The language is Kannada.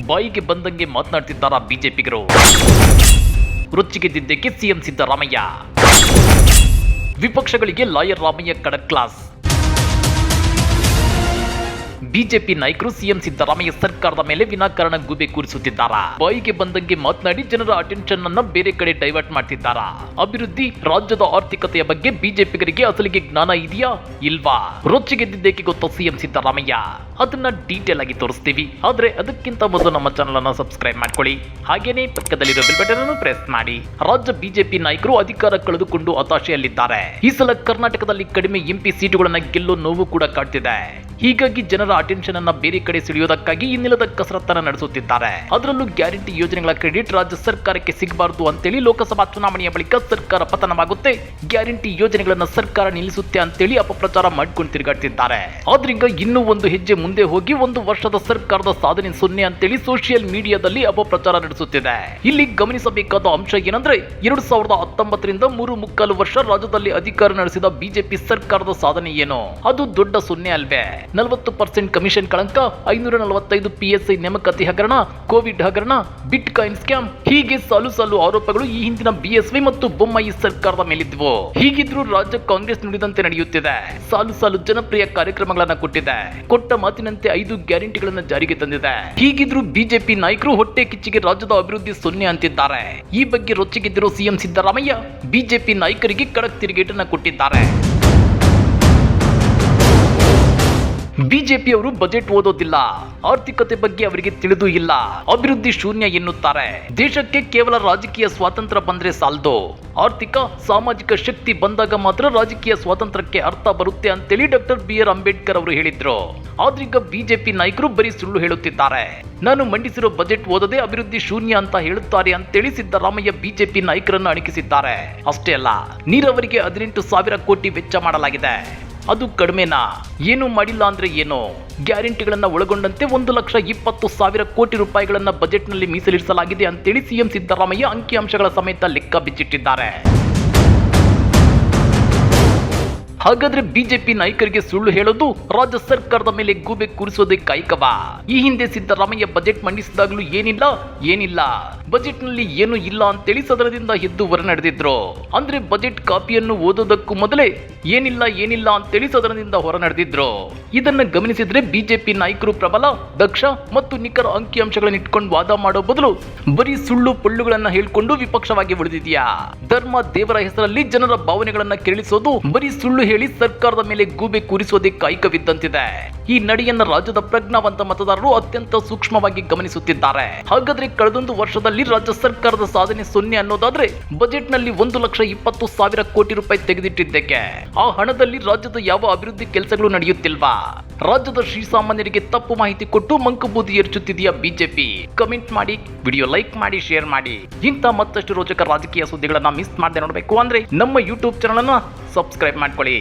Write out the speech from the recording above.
ಬಾಯಿಗೆ ಬಂದಂಗೆ ಮಾತನಾಡ್ತಿದ್ದಾರಾ ಬಿಜೆಪಿಗರು? ರೊಚ್ಚಿಗೆದ್ದಿದ್ದಕ್ಕೆ ಸಿಎಂ ಸಿದ್ದರಾಮಯ್ಯ, ವಿಪಕ್ಷಗಳಿಗೆ ಲಾಯರ್ ರಾಮಯ್ಯ ಖಡಕ್ ಕ್ಲಾಸ್. ಬಿಜೆಪಿ ನಾಯಕರು ಸಿಎಂ ಸಿದ್ದರಾಮಯ್ಯ ಸರ್ಕಾರದ ಮೇಲೆ ವಿನಾಕಾರಣ ಗೂಬೆ ಕೂರಿಸುತ್ತಿದ್ದಾರಾ? ಬಾಯಿಗೆ ಬಂದಂಗೆ ಮಾತನಾಡಿ ಜನರ ಅಟೆನ್ಷನ್ ಅನ್ನ ಬೇರೆ ಕಡೆ ಡೈವರ್ಟ್ ಮಾಡ್ತಿದ್ದಾರಾ? ಅಭಿವೃದ್ಧಿ, ರಾಜ್ಯದ ಆರ್ಥಿಕತೆಯ ಬಗ್ಗೆ ಬಿಜೆಪಿಗರಿಗೆ ಅಸಲಿಗೆ ಜ್ಞಾನ ಇದೆಯಾ ಇಲ್ವಾ? ರೊಚ್ಚಿಗೆದ್ದಿದ್ದಕ್ಕೆ ಗೊತ್ತಾ ಸಿಎಂ ಸಿದ್ದರಾಮಯ್ಯ? ಅದನ್ನ ಡೀಟೇಲ್ ಆಗಿ ತೋರಿಸ್ತೀವಿ. ಆದ್ರೆ ಅದಕ್ಕಿಂತ ಮೊದಲು ನಮ್ಮ ಚಾನೆಲ್ ಅನ್ನ ಸಬ್ಸ್ಕ್ರೈಬ್ ಮಾಡ್ಕೊಳ್ಳಿ, ಹಾಗೇನೇ ಪಕ್ಕದಲ್ಲಿರೋ ಬೆಲ್ ಬಟನ್ ಅನ್ನು ಪ್ರೆಸ್ ಮಾಡಿ. ರಾಜ್ಯ ಬಿಜೆಪಿ ನಾಯಕರು ಅಧಿಕಾರ ಕಳೆದುಕೊಂಡು ಹತಾಶೆಯಲ್ಲಿದ್ದಾರೆ. ಈ ಸಲ ಕರ್ನಾಟಕದಲ್ಲಿ ಕಡಿಮೆ ಎಂಪಿ ಸೀಟುಗಳನ್ನ ಗೆಲ್ಲೋ ನೋವು ಕೂಡ ಕಾಡ್ತಿದೆ. ಹೀಗಾಗಿ ಜನರ ಅಟೆನ್ಷನ್ ಅನ್ನ ಬೇರೆ ಕಡೆ ಸೆಳೆಯೋದಕ್ಕಾಗಿ ಇನ್ನಿಲ್ಲದ ಕಸರತ್ತನ್ನ ನಡೆಸುತ್ತಿದ್ದಾರೆ. ಅದರಲ್ಲೂ ಗ್ಯಾರಂಟಿ ಯೋಜನೆಗಳ ಕ್ರೆಡಿಟ್ ರಾಜ್ಯ ಸರ್ಕಾರಕ್ಕೆ ಸಿಗಬಾರದು ಅಂತೇಳಿ ಲೋಕಸಭಾ ಚುನಾವಣೆಯ ಬಳಿಕ ಸರ್ಕಾರ ಪತನವಾಗುತ್ತೆ, ಗ್ಯಾರಂಟಿ ಯೋಜನೆಗಳನ್ನ ಸರ್ಕಾರ ನಿಲ್ಲಿಸುತ್ತೆ ಅಂತೇಳಿ ಅಪಪ್ರಚಾರ ಮಾಡ್ಕೊಂಡು ತಿರುಗಾಡ್ತಿದ್ದಾರೆ. ಆದ್ರಿಂದ ಇನ್ನೂ ಒಂದು ಹೆಜ್ಜೆ ಮುಂದೆ ಹೋಗಿ 1 ವರ್ಷದ ಸರ್ಕಾರದ ಸಾಧನೆ 0 ಅಂತೇಳಿ ಸೋಷಿಯಲ್ ಮೀಡಿಯಾದಲ್ಲಿ ಅಪಪ್ರಚಾರ ನಡೆಸುತ್ತಿದೆ. ಇಲ್ಲಿ ಗಮನಿಸಬೇಕಾದ ಅಂಶ ಏನಂದ್ರೆ 2019ರಿಂದ 3.25 ವರ್ಷ ರಾಜ್ಯದಲ್ಲಿ ಅಧಿಕಾರ ನಡೆಸಿದ ಬಿಜೆಪಿ ಸರ್ಕಾರದ ಸಾಧನೆ ಏನು? ಅದು ದೊಡ್ಡ 0 ಅಲ್ವೇ? 40% ಕಮಿಷನ್ ಕಳಂಕ, 545 PSI ನೇಮಕಾತಿ ಹಗರಣ, ಕೋವಿಡ್ ಹಗರಣ, ಬಿಟ್ ಕಾಯಿನ್ ಸ್ಕ್ಯಾಮ್, ಹೀಗೆ ಸಾಲು ಆರೋಪಗಳು ಈ ಹಿಂದಿನ ಬಿಎಸ್ವೈ ಮತ್ತು ಬೊಮ್ಮಾಯಿ ಸರ್ಕಾರದ ಮೇಲಿದ್ವು. ಹೀಗಿದ್ರೂ ರಾಜ್ಯ ಕಾಂಗ್ರೆಸ್ ನುಡಿದಂತೆ ನಡೆಯುತ್ತಿದೆ. ಸಾಲು ಜನಪ್ರಿಯ ಕಾರ್ಯಕ್ರಮಗಳನ್ನ ಕೊಟ್ಟಿದೆ. ಕೊಟ್ಟ ಮಾತಿನಂತೆ 5 ಗ್ಯಾರಂಟಿಗಳನ್ನ ಜಾರಿಗೆ ತಂದಿದೆ. ಹೀಗಿದ್ರೂ ಬಿಜೆಪಿ ನಾಯಕರು ಹೊಟ್ಟೆ ಕಿಚ್ಚಿಗೆ ರಾಜ್ಯದ ಅಭಿವೃದ್ಧಿ 0 ಅಂತಿದ್ದಾರೆ. ಈ ಬಗ್ಗೆ ರೊಚ್ಚಿಗೆದ್ದಿರೋ ಸಿಎಂ ಸಿದ್ದರಾಮಯ್ಯ ಬಿಜೆಪಿ ನಾಯಕರಿಗೆ ಖಡಕ್ ತಿರುಗೇಟನ್ನ ಕೊಟ್ಟಿದ್ದಾರೆ. ಬಿಜೆಪಿಯವರು ಬಜೆಟ್ ಓದೋದಿಲ್ಲ, ಆರ್ಥಿಕತೆ ಬಗ್ಗೆ ಅವರಿಗೆ ತಿಳಿದೂ ಇಲ್ಲ, ಅಭಿವೃದ್ಧಿ 0 ಎನ್ನುತ್ತಾರೆ. ದೇಶಕ್ಕೆ ಕೇವಲ ರಾಜಕೀಯ ಸ್ವಾತಂತ್ರ್ಯ ಬಂದ್ರೆ ಸಾಲದು, ಆರ್ಥಿಕ ಸಾಮಾಜಿಕ ಶಕ್ತಿ ಬಂದಾಗ ಮಾತ್ರ ರಾಜಕೀಯ ಸ್ವಾತಂತ್ರ್ಯಕ್ಕೆ ಅರ್ಥ ಬರುತ್ತೆ ಅಂತೇಳಿ ಡಾಕ್ಟರ್ BR ಅಂಬೇಡ್ಕರ್ ಅವರು ಹೇಳಿದ್ರು. ಆದ್ರೀಗ ಬಿಜೆಪಿ ನಾಯಕರು ಬರೀ ಸುಳ್ಳು ಹೇಳುತ್ತಿದ್ದಾರೆ. ನಾನು ಮಂಡಿಸಿರೋ ಬಜೆಟ್ ಓದದೆ ಅಭಿವೃದ್ಧಿ 0 ಅಂತ ಹೇಳುತ್ತಾರೆ ಅಂತೇಳಿ ಸಿದ್ದರಾಮಯ್ಯ ಬಿಜೆಪಿ ನಾಯಕರನ್ನು ಅಣಕಿಸಿದ್ದಾರೆ. ಅಷ್ಟೇ ಅಲ್ಲ, ನೀರಾವರಿಗೆ 18,000 ಕೋಟಿ ವೆಚ್ಚ ಮಾಡಲಾಗಿದೆ. ಅದು ಕಡಿಮೆನಾ? ಏನು ಮಾಡಿಲ್ಲ ಅಂದ್ರೆ ಏನು? ಗ್ಯಾರಂಟಿಗಳನ್ನ ಒಳಗೊಂಡಂತೆ 1,20,000 ಕೋಟಿ ರೂಪಾಯಿಗಳನ್ನ ಬಜೆಟ್ನಲ್ಲಿ ಮೀಸಲಿರಿಸಲಾಗಿದೆ ಅಂತೇಳಿ ಸಿಎಂ ಸಿದ್ದರಾಮಯ್ಯ ಅಂಕಿಅಂಶಗಳ ಸಮೇತ ಲೆಕ್ಕ ಬಿಚ್ಚಿಟ್ಟಿದ್ದಾರೆ. ಹಾಗಾದ್ರೆ ಬಿಜೆಪಿ ನಾಯಕರಿಗೆ ಸುಳ್ಳು ಹೇಳೋದು, ರಾಜ್ಯ ಸರ್ಕಾರದ ಮೇಲೆ ಗೂಬೆ ಕೂರಿಸೋದೇ ಕಾಯಕವಾ? ಈ ಹಿಂದೆ ಸಿದ್ದರಾಮಯ್ಯ ಬಜೆಟ್ ಮಂಡಿಸಿದಾಗಲೂ ಏನಿಲ್ಲ ಬಜೆಟ್ನಲ್ಲಿ ಏನು ಇಲ್ಲ ಅಂತೇಳಿ ಸದನದಿಂದ ಎದ್ದು ಹೊರ ನಡೆದಿದ್ರು. ಅಂದ್ರೆ ಬಜೆಟ್ ಕಾಪಿಯನ್ನು ಓದೋದಕ್ಕೂ ಮೊದಲೇ ಏನಿಲ್ಲ ಅಂತೇಳಿ ಸದನದಿಂದ ಹೊರ ನಡೆದಿದ್ರು. ಇದನ್ನ ಗಮನಿಸಿದ್ರೆ ಬಿಜೆಪಿ ನಾಯಕರು ಪ್ರಬಲ, ದಕ್ಷ ಮತ್ತು ನಿಖರ ಅಂಕಿಅಂಶಗಳನ್ನ ಇಟ್ಕೊಂಡು ವಾದ ಮಾಡೋ ಬದಲು ಬರೀ ಸುಳ್ಳು ಪೊಳ್ಳುಗಳನ್ನ ಹೇಳ್ಕೊಂಡು ವಿಪಕ್ಷವಾಗಿ ಉಳಿದಿದ್ಯಾ? ಧರ್ಮ, ದೇವರ ಹೆಸರಲ್ಲಿ ಜನರ ಭಾವನೆಗಳನ್ನ ಕೆರಳಿಸೋದು, ಬರೀ ಸುಳ್ಳು ಹೇಳಿ ಸರ್ಕಾರದ ಮೇಲೆ ಗೂಬೆ ಕೂರಿಸೋದೇ ಕಾಯಕವಿದ್ದಂತಿದೆ. ಈ ನಡೆಯನ್ನ ರಾಜ್ಯದ ಪ್ರಜ್ಞಾವಂತ ಮತದಾರರು ಅತ್ಯಂತ ಸೂಕ್ಷ್ಮವಾಗಿ ಗಮನಿಸುತ್ತಿದ್ದಾರೆ. ಹಾಗಾದ್ರೆ ಕಳೆದೊಂದು ವರ್ಷದಲ್ಲಿ ರಾಜ್ಯ ಸರ್ಕಾರದ ಸಾಧನೆ 0 ಅನ್ನೋದಾದ್ರೆ ಬಜೆಟ್ನಲ್ಲಿ 1,20,000 ಕೋಟಿ ರೂಪಾಯಿ ತೆಗೆದಿಟ್ಟಿದ್ದಕ್ಕೆ ಆ ಹಣದಲ್ಲಿ ರಾಜ್ಯದ ಯಾವ ಅಭಿವೃದ್ಧಿ ಕೆಲಸಗಳು ನಡೆಯುತ್ತಿಲ್ವಾ? ರಾಜ್ಯದ ಶ್ರೀಸಾಮಾನ್ಯರಿಗೆ ತಪ್ಪು ಮಾಹಿತಿ ಕೊಟ್ಟು ಮಂಕುಬೂದಿ ಎರಚುತ್ತಿದೆಯಾ ಬಿಜೆಪಿ? ಕಮೆಂಟ್ ಮಾಡಿ, ವಿಡಿಯೋ ಲೈಕ್ ಮಾಡಿ, ಶೇರ್ ಮಾಡಿ. ಇಂಥ ಮತ್ತಷ್ಟು ರೋಚಕ ರಾಜಕೀಯ ಸುದ್ದಿಗಳನ್ನ ಮಿಸ್ ಮಾಡದೆ ನೋಡಬೇಕು ಅಂದ್ರೆ ನಮ್ಮ ಯೂಟ್ಯೂಬ್ ಚಾನಲ್ ಅನ್ನ ಸಬ್ಸ್ಕ್ರೈಬ್ ಮಾಡ್ಕೊಳ್ಳಿ.